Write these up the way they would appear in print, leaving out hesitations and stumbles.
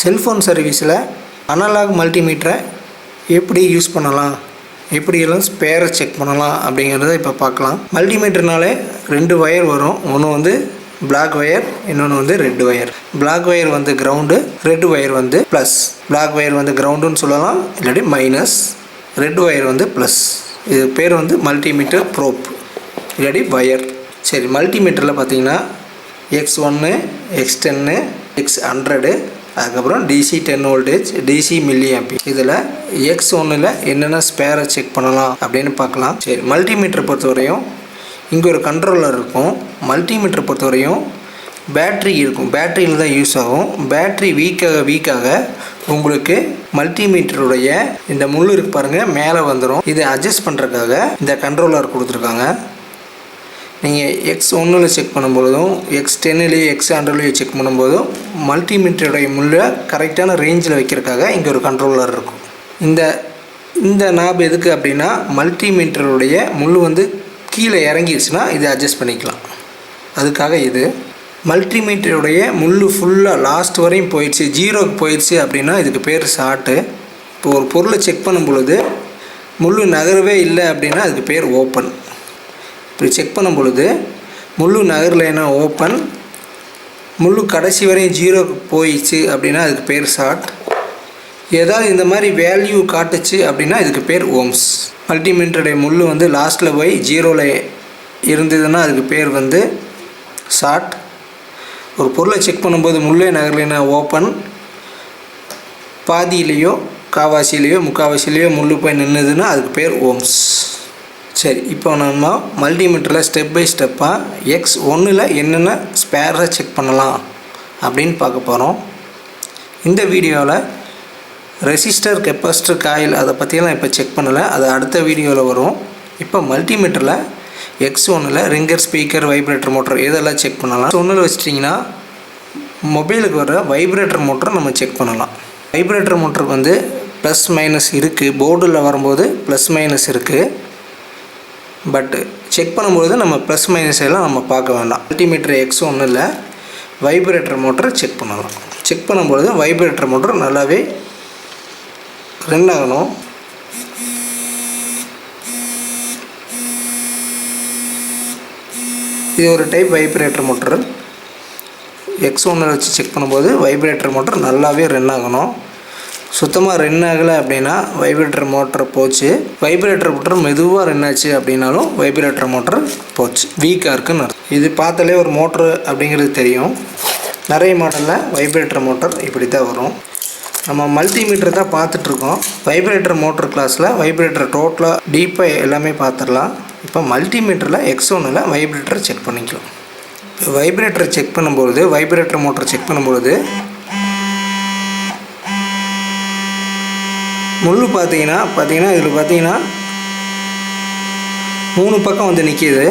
Cellphone சர்வீஸில் analogue மல்டிமீட்டரை எப்படி use பண்ணலாம், எப்படியெல்லாம் ஸ்பேரை செக் பண்ணலாம் அப்படிங்கிறத இப்போ பார்க்கலாம். மல்டிமீட்டர்னாலே 2 ஒயர் வரும். ஒன்று வந்து பிளாக் ஒயர், இன்னொன்று வந்து ரெட் ஒயர். பிளாக் ஒயர் வந்து கிரவுண்டு, ரெட் ஒயர் வந்து ப்ளஸ். பிளாக் ஒயர் வந்து கிரவுண்டுன்னு சொல்லலாம், இல்லாட்டி மைனஸ். ரெட் ஒயர் வந்து ப்ளஸ். இது பேர் வந்து மல்டிமீட்டர் ப்ரோப் இல்லாட்டி ஒயர். சரி, மல்டிமீட்டரில் பார்த்தீங்கன்னா X1, X10, X100, அதுக்கப்புறம் DC 10 voltage, DC milli ampere. இதில் X1ல் என்னென்ன ஸ்பேரை செக் பண்ணலாம் அப்படின்னு பார்க்கலாம். சரி, மல்டிமீட்டரை பொறுத்தவரையும் இங்கே ஒரு கண்ட்ரோலர் இருக்கும். மல்டிமீட்டரை பொறுத்தவரையும் பேட்ரி இருக்கும். பேட்டரியில் தான் யூஸ் ஆகும். பேட்ரி வீக்காக உங்களுக்கு மல்டிமீட்டருடைய இந்த முள் இருக்கு பாருங்கள், மேலே வந்துடும். இதை அட்ஜஸ்ட் பண்ணுறதுக்காக இந்த கண்ட்ரோலர் கொடுத்துருக்காங்க. நீங்கள் X1ல் செக் பண்ணும்போதும் X10லேயும் X100லேயும் செக் பண்ணும்போதும் மல்டிமீட்டருடைய முள்ளை கரெக்டான ரேஞ்சில் வைக்கிறதுக்காக இங்கே ஒரு கண்ட்ரோலர் இருக்கும். இந்த நாப் எதுக்கு அப்படின்னா, மல்டிமீட்டருடைய முள் வந்து கீழே இறங்கிடுச்சுன்னா இதை அட்ஜஸ்ட் பண்ணிக்கலாம். அதுக்காக இது. மல்டிமீட்டருடைய முள் ஃபுல்லாக லாஸ்ட் வரையும் போயிடுச்சு, 0க்கு போயிடுச்சு அப்படின்னா இதுக்கு பேர் ஷார்ட்டு. இப்போ ஒரு பொருளை செக் பண்ணும் பொழுது முள் நகரவே இல்லை அப்படின்னா அதுக்கு பேர் ஓப்பன். இப்படி செக் பண்ணும் பொழுது முள் நகரலைன்னா ஓப்பன், முள் கடைசி வரையும் 0க்கு போயிடுச்சு அப்படின்னா அதுக்கு பேர் ஷார்ட். ஏதாவது இந்த மாதிரி வேல்யூ காட்டுச்சு அப்படின்னா இதுக்கு பேர் ஓம்ஸ். மல்டிமீட்டருடைய முள் வந்து லாஸ்ட்டில் போய் 0ல் இருந்ததுன்னா அதுக்கு பேர் வந்து ஷார்ட். ஒரு பொருளை செக் பண்ணும்போது முள்ளே நகரலைன்னா ஓப்பன், பாதியிலையோ காவாசிலேயோ முக்காவாசிலேயோ முள் போய் நின்றுதுன்னா அதுக்கு பேர் ஓம்ஸ். சரி, இப்போ நம்ம மல்டிமீட்டரில் ஸ்டெப் பை ஸ்டெப்பாக X1ல் என்னென்ன ஸ்பேரை செக் பண்ணலாம் அப்படின்னு பார்க்க போகிறோம். இந்த வீடியோவில் ரெசிஸ்டர், கெப்பாசிட்டர், காயில் அதை பற்றியெல்லாம் இப்போ செக் பண்ணலை, அது அடுத்த வீடியோவில் வரும். இப்போ மல்டிமீட்டரில் X1ல் ரிங்கர், ஸ்பீக்கர், வைப்ரேட்டர் மோட்டர் இதெல்லாம் செக் பண்ணலாம். X1ல் வச்சிட்டிங்கன்னா மொபைலுக்கு வர வைப்ரேட்டர் மோட்டரை நம்ம செக் பண்ணலாம். வைப்ரேட்டர் மோட்டருக்கு வந்து ப்ளஸ் மைனஸ் இருக்குது. போர்டில் வரும்போது ப்ளஸ் மைனஸ் இருக்குது. பட்டு செக் பண்ணும்பொழுது நம்ம ப்ளஸ் மைனஸ் எல்லாம் நம்ம பார்க்க வேண்டாம். மல்டிமீட்டர் X1ல் வைப்ரேட்டர் மோட்டரை செக் பண்ணலாம். செக் பண்ணும்பொழுது வைப்ரேட்டர் மோட்டர் நல்லாவே ரன் ஆகணும். இது ஒரு டைப் வைப்ரேட்டர் மோட்டர். X1ல் வச்சு செக் பண்ணும்போது வைப்ரேட்டர் மோட்டர் நல்லாவே ரன் ஆகணும். சுத்தமாக ரன் ஆகலை அப்படின்னா வைப்ரேட்டர் மோட்டர் போச்சு. வைப்ரேட்டர் மோட்டர் மெதுவாக ரன் ஆச்சு அப்படின்னாலும் வைப்ரேட்டர் மோட்டர் போச்சு, வீக்காக இருக்குன்னு அர்த்தம். இது பார்த்தாலே ஒரு மோட்ரு அப்படிங்கிறது தெரியும். நிறைய மாடலில் வைப்ரேட்டர் மோட்டர் இப்படி தான் வரும். நம்ம மல்டிமீட்டர் தான் பார்த்துட்ருக்கோம். வைப்ரேட்டர் மோட்டர் கிளாஸில் வைப்ரேட்டர் டோட்டலாக டீப்பாக எல்லாமே பார்த்துடலாம். இப்போ மல்டிமீட்டரில் X1ல் வைப்ரேட்டரை செக் பண்ணிக்கலாம். இப்போ வைப்ரேட்டரை செக் பண்ணும்பொழுது, வைப்ரேட்டர் மோட்டர் செக் பண்ணும்பொழுது முள் பார்த்தீங்கன்னா இதில் பார்த்தீங்கன்னா 3 பக்கம் வந்து நிற்கிது.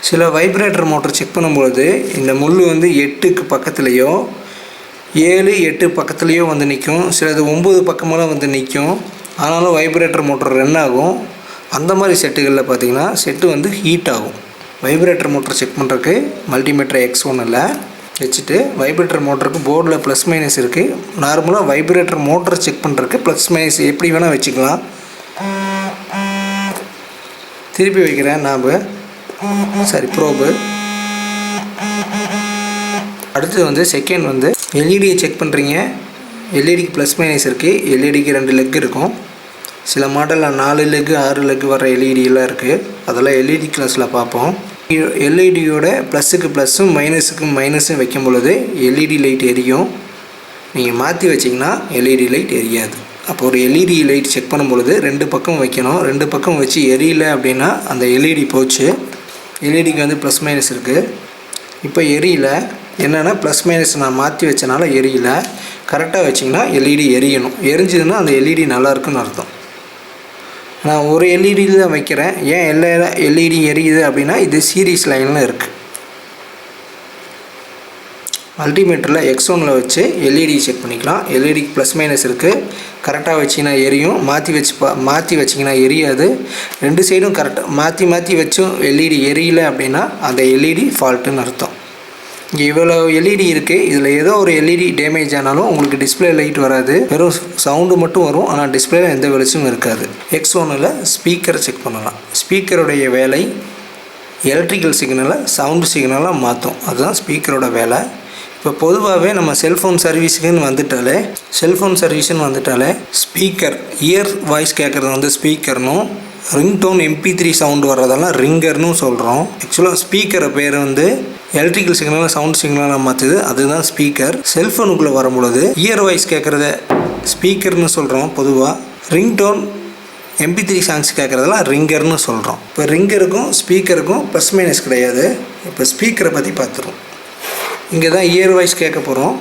சில வைப்ரேட்டர் மோட்டர் செக் பண்ணும்பொழுது இந்த முள் வந்து 8க்கு பக்கத்துலேயோ 7, 8 பக்கத்துலேயோ வந்து நிற்கும். சிலது 9 பக்கமெல்லாம் வந்து நிற்கும். ஆனாலும் வைப்ரேட்டர் மோட்டர் ரன் ஆகும். அந்த மாதிரி செட்டுகளில் பார்த்திங்கன்னா செட்டு வந்து ஹீட் ஆகும். வைப்ரேட்டர் மோட்டர் செக் பண்ணுறதுக்கு மல்டிமீட்டர் X1ல் வச்சுட்டு, வைப்ரேட்டர் மோட்டருக்கு போர்டில் ப்ளஸ் மைனஸ் இருக்குது. நார்மலாக வைப்ரேட்டர் மோட்டர் செக் பண்ணுறதுக்கு ப்ளஸ் மைனஸ் எப்படி வேணால் வச்சுக்கலாம். திருப்பி வைக்கிறேன் நாபு, சரி ப்ரோபு. அடுத்து வந்து செகண்ட் வந்து எல்இடியை செக் பண்ணுறீங்க. எல்இடிக்கு ப்ளஸ் மைனஸ் இருக்குது. எல்இடிக்கு 2 லெக் இருக்கும். சில மாடலில் 4 லெக்கு 6 லெக்கு வர எல்இடியெல்லாம் இருக்குது. அதெல்லாம் எல்இடி கிளாஸில் பார்ப்போம். எல்இடியோட ப்ளஸுக்கு ப்ளஸ்ஸும் மைனஸுக்கும் மைனஸும் வைக்கும் பொழுது எல்இடி லைட் எரியும். நீங்கள் மாற்றி வச்சிங்கன்னா எல்இடி லைட் எரியாது. அப்போ ஒரு எல்இடி லைட் செக் பண்ணும் பொழுது 2 பக்கம் வைக்கணும். 2 பக்கம் வச்சு எரியல அப்படின்னா அந்த எல்இடி போச்சு. எல்இடிக்கு வந்து ப்ளஸ் மைனஸ் இருக்குது. இப்போ எரியல, என்னென்னா ப்ளஸ் மைனஸ் நான் மாற்றி வச்சனால எரியல. கரெக்டாக வச்சிங்கன்னா எல்இடி எரியணும். எரிஞ்சதுன்னா அந்த எல்இடி நல்லாயிருக்குன்னு அர்த்தம். நான் ஒரு எல்இடியில் தான் வைக்கிறேன். ஏன் எல்லா எல்இடி எரியுது அப்படின்னா இது சீரீஸ் லைனில் இருக்குது. மல்டிமீட்டரில் X1ல் வச்சு எல்இடி செக் பண்ணிக்கலாம். எல்இடிக்கு ப்ளஸ் மைனஸ் இருக்குது. கரெக்டாக வச்சிங்கன்னா எரியும், மாற்றி வச்சிங்கன்னா எரியாது. ரெண்டு சைடும் கரெக்டாக மாற்றி வச்சும் எல்இடி எரியல அப்படின்னா அந்த எல்இடி ஃபால்ட்டுன்னு அர்த்தம். இங்கே இவ்வளோ எல்இடி இருக்குது. இதில் ஏதோ ஒரு எல்இடி டேமேஜ் ஆனாலும் உங்களுக்கு டிஸ்பிளே லைட் வராது, வெறும் சவுண்டு மட்டும் வரும். ஆனால் டிஸ்பிளேல எந்த வெளிச்சமும் இருக்காது. X1ல் ஸ்பீக்கரை செக் பண்ணலாம். ஸ்பீக்கருடைய வேலை எலக்ட்ரிக்கல் சிக்னலை சவுண்டு சிக்னலாக மாற்றும். அதுதான் ஸ்பீக்கரோட வேலை. இப்போ பொதுவாகவே நம்ம செல்ஃபோன் சர்வீஸுக்குன்னு வந்துட்டாலே ஸ்பீக்கர் இயர் வாய்ஸ் கேட்குறது வந்து ஸ்பீக்கர்னும், ரிங்டோன் MP3 சவுண்டு வர்றதெல்லாம் ரிங்கர்னு சொல்கிறோம். ஆக்சுவலாக ஸ்பீக்கரை பேர் வந்து எலக்ட்ரிக்கல் சிக்னலை சவுண்ட் சிக்னலாக மாற்றுது, அதுதான் ஸ்பீக்கர். செல்ஃபோனுக்குள்ளே வரும்பொழுது இயர் வாய்ஸ் கேட்குறத ஸ்பீக்கர்னு சொல்கிறோம் பொதுவாக. ரிங்டோன் MP3 சாங்ஸ் கேட்குறதெல்லாம் ரிங்கர்னு சொல்கிறோம். இப்போ ரிங்கருக்கும் ஸ்பீக்கருக்கும் ப்ளஸ் மைனஸ் கிடையாது. இப்போ ஸ்பீக்கரை பற்றி பார்த்துருவோம். இங்கே தான் இயர் வாய்ஸ் கேட்க போகிறோம்.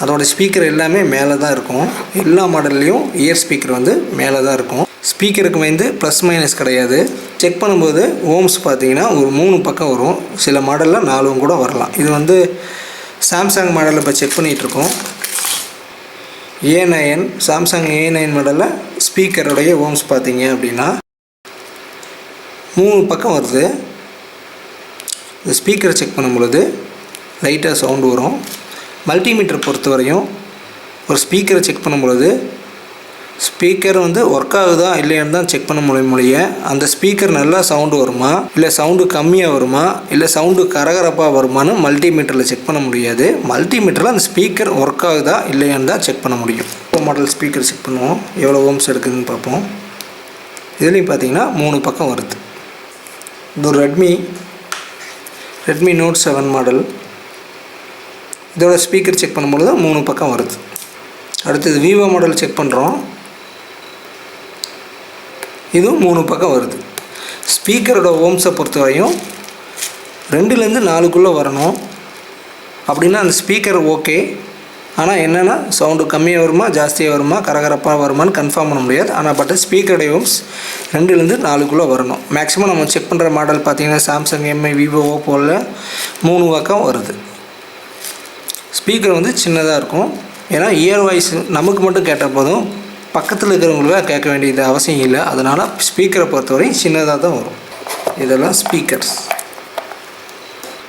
அதோடய ஸ்பீக்கர் எல்லாமே மேலே தான் இருக்கும். எல்லா மாடல்லையும் இயர் ஸ்பீக்கர் வந்து மேலே தான் இருக்கும். ஸ்பீக்கருக்கு வந்து ப்ளஸ் மைனஸ் கிடையாது. செக் பண்ணும்போது ஓம்ஸ் பார்த்தீங்கன்னா ஒரு 3 பக்கம் வரும். சில மாடலில் 4 கூட வரலாம். இது வந்து சாம்சங் மாடலில் இப்போ செக் பண்ணிகிட்ருக்கோம். A9 சாம்சங் A9 மாடலில் ஸ்பீக்கருடைய ஓம்ஸ் பார்த்தீங்க அப்படின்னா 3 பக்கம் வருது. இந்த ஸ்பீக்கரை செக் பண்ணும்பொழுது லைட்டாக சவுண்டு வரும். மல்டிமீட்டர் பொறுத்த வரையும் ஒரு ஸ்பீக்கரை செக் பண்ணும்பொழுது ஸ்பீக்கர் வந்து ஒர்க் ஆகுதா இல்லையான்னு தான் செக் பண்ண முடிய, அந்த ஸ்பீக்கர் நல்லா சவுண்டு வருமா இல்லை சவுண்டு கம்மியாக வருமா இல்லை சவுண்டு கரகரப்பாக வருமானு மல்டிமீட்டரில் செக் பண்ண முடியாது. மல்டிமீட்டரில் அந்த ஸ்பீக்கர் ஒர்க் ஆகுதா இல்லையான்னு தான் செக் பண்ண முடியும். மாடல் ஸ்பீக்கர் செக் பண்ணுவோம், எவ்வளோ ஓம்ஸ் எடுக்குதுன்னு பார்ப்போம். இதுலேயும் பார்த்தீங்கன்னா 3 பக்கம் வருது. இது ஒரு ரெட்மி Note 7 மாடல். இதோட ஸ்பீக்கர் செக் பண்ணும்பொழுது 3 பக்கம் வருது. அடுத்தது விவோ மாடல் செக் பண்ணுறோம். இதுவும் 3 பக்கம் வருது. ஸ்பீக்கரோட ஓம்ஸை பொறுத்த வரையும் 2லேருந்து 4க்குள்ளே வரணும். அப்படின்னா அந்த ஸ்பீக்கர் ஓகே. ஆனால் என்னென்னா சவுண்டு கம்மியாக வருமா ஜாஸ்தியாக வருமா கரகரப்பாக வருமானு கன்ஃபார்ம் பண்ண முடியாது. ஆனால் பட் ஸ்பீக்கருடைய ஓம்ஸ் 2லேருந்து 4க்குள்ளே வரணும். மேக்ஸிமம் நம்ம செக் பண்ணுற மாடல் பார்த்திங்கன்னா சாம்சங் MI விவோ ஓப்போவில் 3 பக்கம் வருது. ஸ்பீக்கர் வந்து சின்னதாக இருக்கும். ஏன்னா இயர் வாய்ஸ் நமக்கு மட்டும் கேட்டால் போதும், பக்கத்தில் இருக்கிறவங்களுக்கு கேட்க வேண்டியது அவசியம் இல்லை. அதனால் ஸ்பீக்கரை பொறுத்தவரை சின்னதாக தான் வரும். இதெல்லாம் ஸ்பீக்கர்ஸ்.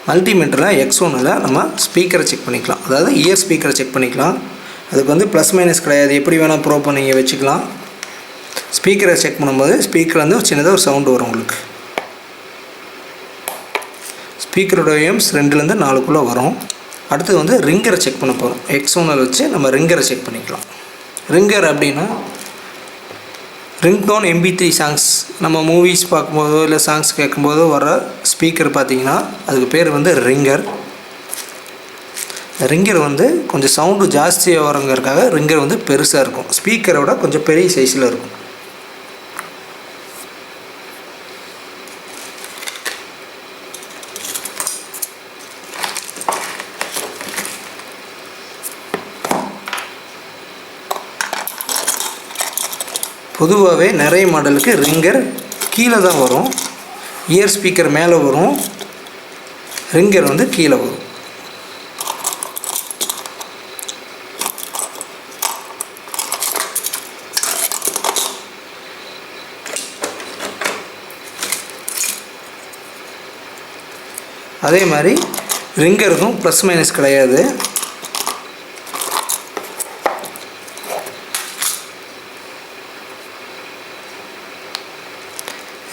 மல்டிமீட்டரில் X1ல் நம்ம ஸ்பீக்கரை செக் பண்ணிக்கலாம். அதாவது இயர் ஸ்பீக்கரை செக் பண்ணிக்கலாம். அதுக்கு வந்து ப்ளஸ் மைனஸ் கிடையாது, எப்படி வேணால் ப்ரோ பண்ணி வச்சுக்கலாம். ஸ்பீக்கரை செக் பண்ணும்போது ஸ்பீக்கர் வந்து சின்னதாக ஒரு சவுண்டு வரும் உங்களுக்கு. ஸ்பீக்கரோட எம்ஸ் 2லேருந்து 4க்குள்ளே வரும். அடுத்து வந்து ரிங்கரை செக் பண்ண போகிறோம். X1ல் வச்சு நம்ம ரிங்கரை செக் பண்ணிக்கலாம். ரிங்கர் அப்படின்னா ரிங்டோன் MP3 சாங்ஸ் நம்ம மூவிஸ் பார்க்கும்போதோ இல்லை சாங்ஸ் கேட்கும்போதோ வர ஸ்பீக்கர் பார்த்திங்கன்னா அதுக்கு பேர் வந்து ரிங்கர். ரிங்கர் வந்து கொஞ்சம் சவுண்டு ஜாஸ்தியாக வரங்கிறதுக்காக ரிங்கர் வந்து பெருசாக இருக்கும். ஸ்பீக்கரோட கொஞ்சம் பெரிய சைஸில் இருக்கும். பொதுவாகவே நிறைய மாடலுக்கு ரிங்கர் கீழே தான் வரும். இயர் ஸ்பீக்கர் மேலே வரும், ரிங்கர் வந்து கீழே வரும். அதே மாதிரி ரிங்கருக்கும் ப்ளஸ் மைனஸ் கிடையாது.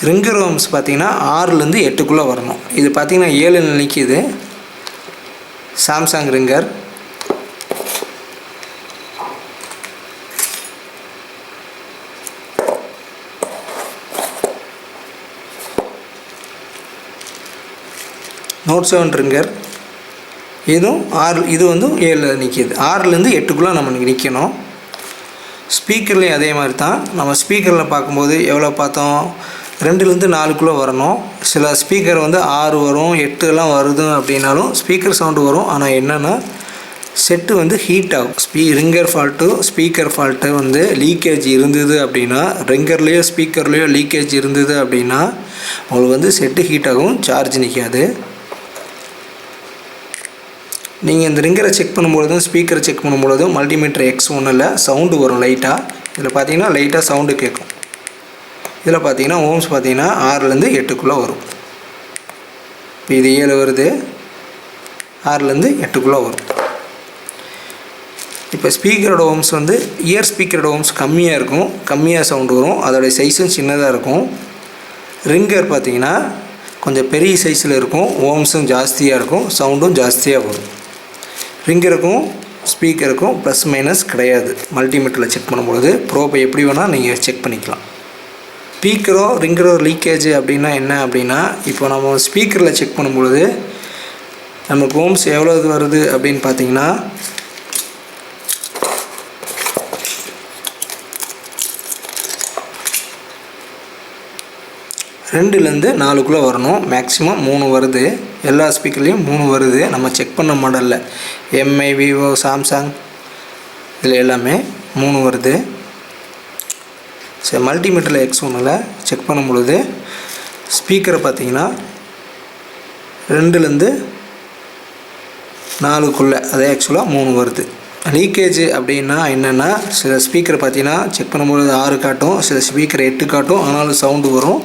ரிங்கர் ஓம்ஸ் பார்த்திங்கன்னா 6லேருந்து 8க்குள்ளே வரணும். இது பார்த்திங்கன்னா 7ல் நிற்கிது சாம்சங் ரிங்கர். Note 7 ரிங்கர் இதுவும் 6, இது வந்து 7ல் நிற்கிது. 6லேருந்து 8க்குள்ளே நம்ம நிற்கணும். ஸ்பீக்கர்லேயும் அதே மாதிரி தான். நம்ம ஸ்பீக்கரில் பார்க்கும்போது எவ்வளோ பார்த்தோம், 2லேருந்து 4க்குள்ளே வரணும். சில ஸ்பீக்கர் வந்து 6 வரும், 8 வருது அப்படின்னாலும் ஸ்பீக்கர் சவுண்டு வரும். ஆனால் என்னென்னா செட்டு வந்து ஹீட் ஆகும். ரிங்கர் ஃபால்ட்டு ஸ்பீக்கர் ஃபால்ட்டு வந்து லீக்கேஜ் இருந்தது அப்படின்னா, ரிங்கர்லேயோ ஸ்பீக்கர்லேயோ லீக்கேஜ் இருந்தது அப்படின்னா உங்களுக்கு வந்து செட்டு ஹீட் ஆகும், சார்ஜ் நிற்காது. நீங்கள் இந்த ரிங்கரை செக் பண்ணும்பொழுதும் ஸ்பீக்கரை செக் பண்ணும்பொழுதும் மல்டிமீட்டர் X1ல் சவுண்டு வரும் லைட்டாக. இதில் பார்த்தீங்கன்னா லைட்டாக சவுண்டு கேட்கும். இதில் பார்த்தீங்கன்னா ஓம்ஸ் பார்த்தீங்கன்னா 6லேருந்து 8க்குள்ளே வரும். இப்போ இது 7 வருது, 6லேருந்து 8க்குள்ளே வரும். இப்போ ஸ்பீக்கரோட ஓம்ஸ் வந்து இயர் ஸ்பீக்கரோட ஓம்ஸ் கம்மியாக இருக்கும், கம்மியாக சவுண்டு வரும், அதோடய சைஸும் சின்னதாக இருக்கும். ரிங்கர் பார்த்திங்கன்னா கொஞ்சம் பெரிய சைஸில் இருக்கும், ஓம்ஸும் ஜாஸ்தியாக இருக்கும், சவுண்டும் ஜாஸ்தியாக வரும். ரிங்கருக்கும் ஸ்பீக்கருக்கும் ப்ளஸ் மைனஸ் கிடையாது. மல்டிமீட்டரில் செக் பண்ணும்பொழுது ப்ரோப்பை எப்படி வேணால் நீங்கள் செக் பண்ணிக்கலாம். ஸ்பீக்கரோ ரிங்கரோ லீக்கேஜ் அப்படின்னா என்ன அப்படின்னா, இப்போ நம்ம ஸ்பீக்கரில் செக் பண்ணும்பொழுது நமக்கு ஓம்ஸ் எவ்வளோ வருது அப்படின்னு பார்த்தீங்கன்னா 2லேருந்து 4க்குள்ளே வரணும். மேக்ஸிமம் 3 வருது. எல்லா ஸ்பீக்கர்லேயும் 3 வருது. நம்ம செக் பண்ண மாடலில் எம்ஐ, விவோ, சாம்சங் இதில் எல்லாமே 3 வருது. சரி, மல்டிமீட்டரில் X1ல் செக் பண்ணும் பொழுது ஸ்பீக்கரை பார்த்தீங்கன்னா 2லேருந்து 4க்குள்ளே, அதே ஆக்சுவலாக 3 வருது. லீக்கேஜ் அப்படின்னா என்னென்னா, சில ஸ்பீக்கரை பார்த்தீங்கன்னா செக் பண்ணும்போது 6 காட்டும், சில ஸ்பீக்கர் 8 காட்டும், ஆனாலும் சவுண்டு வரும்.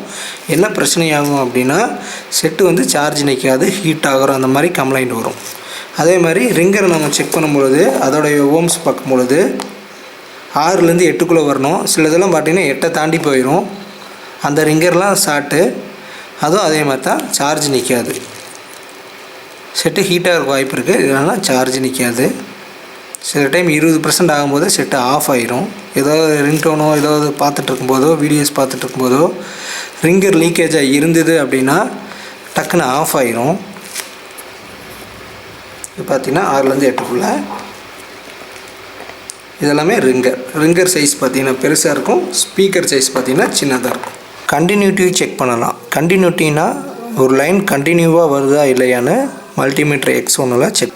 என்ன பிரச்சனையாகும் அப்படின்னா, செட்டு வந்து சார்ஜ் நிற்காது, ஹீட் ஆகிறோம், அந்த மாதிரி கம்ப்ளைண்ட் வரும். அதே மாதிரி ரிங்கரை நம்ம செக் பண்ணும்பொழுது அதோடைய ஓம்ஸ் பார்க்கும்பொழுது 6லேருந்து 8க்குள்ளே வரணும். சில இதெல்லாம் பார்த்தீங்கன்னா 8 தாண்டி போயிடும். அந்த ரிங்கர்லாம் ஷார்ட்டு, அதுவும் அதே மாதிரி தான், சார்ஜ் நிற்காது. செட்டு ஹீட்டாக இருக்க வாய்ப்பு இருக்குது, இதனால் சார்ஜ் நிற்காது. சில டைம் 20% ஆகும்போது செட்டு ஆஃப் ஆகிரும். ஏதாவது ரிங்டோனோ ஏதாவது பார்த்துட்ருக்கும்போதோ, வீடியோஸ் பார்த்துட்ருக்கும்போதோ ரிங்கர் லீக்கேஜாக இருந்தது அப்படின்னா டக்குன்னு ஆஃப் ஆகிரும். இது பார்த்திங்கன்னா 6லேருந்து 8க்குள்ளே இதெல்லாமே ரிங்கர் சைஸ் பார்த்திங்கன்னா பெருசாக இருக்கும், ஸ்பீக்கர் சைஸ் பார்த்திங்கன்னா சின்னதாக இருக்கும். கண்டினியூட்டி செக் பண்ணலாம். கண்டினியூட்டினா ஒரு லைன் கண்டினியூவாக வருதா இல்லையான்னு மல்டிமீட்டர் X1ல் செக்.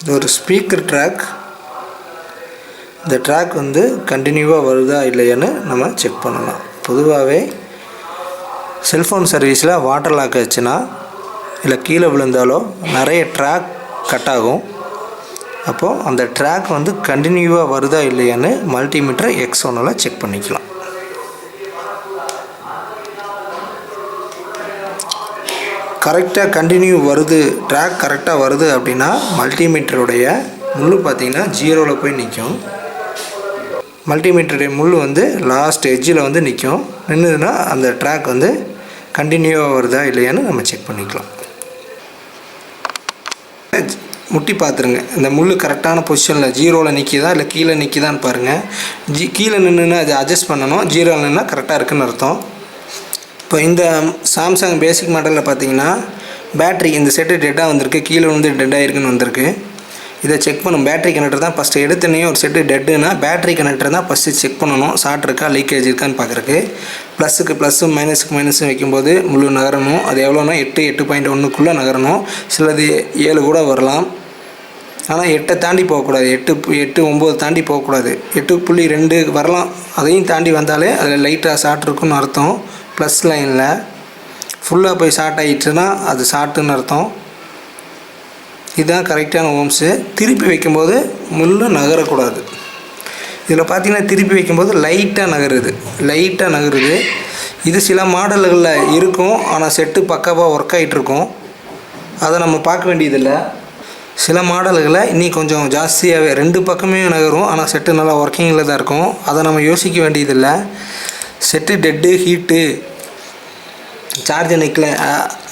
இது ஒரு ஸ்பீக்கர் ட்ராக். இந்த ட்ராக் வந்து கண்டினியூவாக வருதா இல்லையான்னு நம்ம செக் பண்ணலாம். பொதுவாகவே செல்ஃபோன் சர்வீஸில் வாட்டர் லாக் ஆச்சுன்னா இல்லை கீழே விழுந்தாலோ நிறைய ட்ராக் கட் ஆகும். அப்போது அந்த ட்ராக் வந்து கண்டினியூவாக வருதா இல்லையான்னு மல்டிமீட்டர் X1ல் செக் பண்ணிக்கலாம். கரெக்டாக கண்டினியூ வருது, ட்ராக் கரெக்டாக வருது அப்படின்னா மல்டிமீட்டருடைய முள் பார்த்திங்கன்னா 0ல் போய் நிற்கும். மல்டிமீட்டருடைய முள் வந்து லாஸ்ட் எட்ஜில் வந்து நிற்கும். நின்றுதுன்னா அந்த ட்ராக் வந்து கண்டினியூவாக வருதா இல்லையான்னு நம்ம செக் பண்ணிக்கலாம். முட்டி பார்த்துருங்க, இந்த முள் கரெக்டான பொசிஷனில் 0ல் நிற்கிதா இல்லை கீழே நிற்கிதான்னு பாருங்கள். கீழே நின்றுன்னா அது அட்ஜஸ்ட் பண்ணணும், 0ல் நின்னா கரெக்டாக இருக்குதுன்னு அர்த்தம். இப்போ இந்த சாம்சங் பேசிக் மாடலில் பார்த்தீங்கன்னா பேட்ரி இந்த செட்டு டெட்டாக வந்திருக்கு, கீழே வந்து டெட்டாக இருக்குன்னு வந்திருக்கு. இதை செக் பண்ணும். பேட்ரி கனெக்டர் தான் ஃபஸ்ட்டு எடுத்துனே ஒரு செட்டு டெட்டுன்னா பேட்ரி கனெக்டர் தான் ஃபஸ்ட்டு செக் பண்ணணும். ஷார்ட் இருக்கா லீக்கேஜ் இருக்கான்னு பார்க்குறக்கு. ப்ளஸுக்கு ப்ளஸ்ஸும் மைனஸுக்கு மைனஸும் வைக்கும்போது முழு நகரணும். அது எவ்வளோனா 8.1க்குள்ளே நகரணும். சிலது 7 கூட வரலாம். ஆனால் 8 தாண்டி போகக்கூடாது. 8 9 தாண்டி போகக்கூடாது. 8.2 வரலாம். அதையும் தாண்டி வந்தாலே அதில் லைட்டாக ஷார்ட் இருக்குன்னு அர்த்தம். ப்ளஸ் லைனில் ஃபுல்லாக போய் ஷார்ட் ஆகிடுச்சுன்னா அது ஷார்ட்டுன்னு அர்த்தம். இதுதான் கரெக்டான ஓம்ஸு. திருப்பி வைக்கும்போது முள் நகரக்கூடாது. இதில் பார்த்திங்கன்னா திருப்பி வைக்கும்போது லைட்டாக நகருது. இது சில மாடல்களில் இருக்கும், ஆனால் செட்டு பக்காவாக ஒர்க் ஆகிட்டுருக்கும். அதை நம்ம பார்க்க வேண்டியதில்லை. சில மாடல்களில் இன்னும் கொஞ்சம் ஜாஸ்தியாகவே 2 பக்கமே நகரும், ஆனால் செட்டு நல்லா ஒர்க்கிங்கில் தான் இருக்கும். அதை நம்ம யோசிக்க வேண்டியதில்லை. செட்டு டெட்டு ஹீட்டு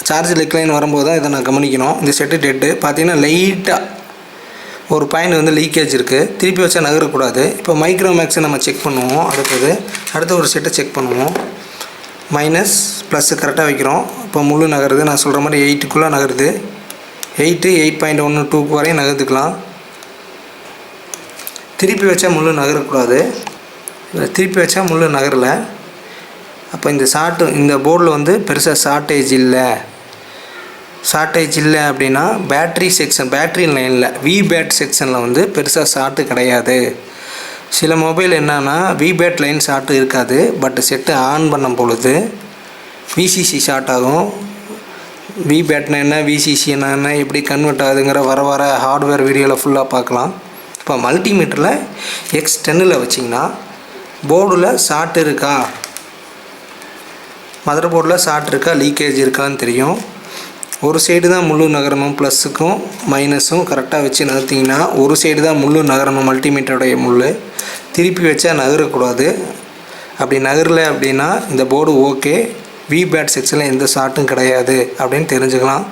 சார்ஜ் நெக்லைன் வரும்போது தான் இதை நான் கவனிக்கணும். இந்த செட்டு டெட்டு பார்த்திங்கன்னா லைட்டாக ஒரு பாயிண்ட் வந்து லீக்கேஜ் இருக்குது, திருப்பி வச்சா நகரக்கூடாது. இப்போ மைக்ரோமேக்ஸை நம்ம செக் பண்ணுவோம். அடுத்த ஒரு செட்டை செக் பண்ணுவோம். மைனஸ் ப்ளஸ்ஸு கரெக்டாக வைக்கிறோம். இப்போ முள் நகருது. நான் சொல்கிற மாதிரி 8க்குள்ளே நகருது. 8.12 வரையும் நகர்த்துக்கலாம். திருப்பி வச்சா முள் நகரக்கூடாது. திருப்பி வச்சா முள் நகரலை. அப்போ இந்த போர்டில் வந்து பெருசாக ஷார்ட்டேஜ் இல்லை அப்படின்னா பேட்ரி லைனில் விபேட் செக்ஷனில் வந்து பெருசாக ஷார்ட்டு கிடையாது. சில மொபைல் என்னன்னா விபேட் லைன் ஷார்ட்டு இருக்காது, பட் செட்டு ஆன் பண்ணும் பொழுது விசிசி ஷார்ட் ஆகும். வி பேட்னா என்ன, விசிசினா என்ன, எப்படி கன்வெர்ட் ஆகுதுங்கிற வர ஹார்ட்வேர் வீடியோவில் ஃபுல்லாக பார்க்கலாம். இப்போ மல்டிமீட்டரில் X10 வச்சிங்கன்னா போர்டில் ஷார்ட் இருக்கா, மதர் போர்டில் ஷார்ட் இருக்கா, லீக்கேஜ் இருக்கான்னு தெரியும். ஒரு சைடு தான் முள்ளு நகரணும், ப்ளஸுக்கும் மைனஸும் கரெக்டாக வச்சு நகர்த்திங்கன்னா ஒரு சைடு தான் முள்ளு நகரணும். மல்டிமீட்டருடைய முள் திருப்பி வச்சா நகரக்கூடாது. அப்படி நகரலை அப்படின்னா இந்த போர்டு ஓகே, வி பேட் செக்ஷனில் எந்த ஷார்ட்டும் கிடையாது அப்படின்னு தெரிஞ்சுக்கலாம்.